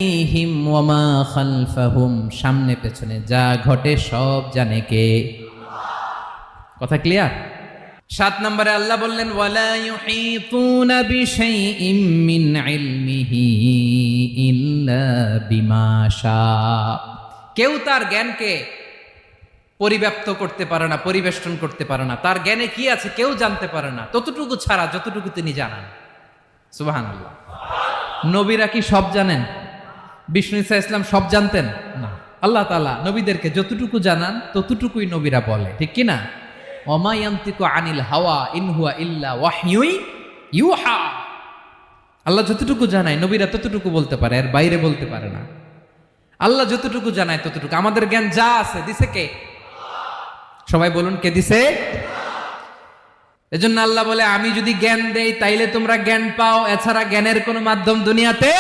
হিম ওয়ামা খালফাহুম, সামনে পেছনে যা ঘটে সব জানে কে? কথা ক্লিয়ার? 7 নম্বরে আল্লাহ বললেন ওয়ালা ইউহিতুনা বিশাইইম মিন ইলমিহি ইল্লা বিমা শা। কেউ তার জ্ঞানকে পরিব্যাপ্ত করতে পারে না, পরিবেষ্টন করতে পারে না। তার জ্ঞানে কি আছে কেউ জানতে পারে না, ততটুকু ছাড়া যতটুকু তিনি জানান। সুবহানাল্লাহ। নবীরা কি সব জানেন? বিষ্ণু ঈসা ইসলাম সব জানতেন না। আল্লাহ তাআলা নবীদেরকে যতটুকু জানান ততটুকুই নবীরা বলে, ঠিক কি না? ওমা ইয়ানতিকু আনিল হাওয়া ইন হুয়া ইল্লা ওয়াহয়ুই ইউহা। আল্লাহ যতটুকু জানায় নবীরা ততটুকু বলতে পারে, এর বাইরে বলতে পারে না। আল্লাহ যতটুকু জানায় ততটুকু। আমাদের জ্ঞান যা আছে দিছে কে? সবাই বলুন, কে দিছে? এজন্য আল্লাহ বলে আমি যদি জ্ঞান দেই তাইলে তোমরা জ্ঞান পাও, এছাড়া জ্ঞানের কোনো মাধ্যম দুনিয়াতে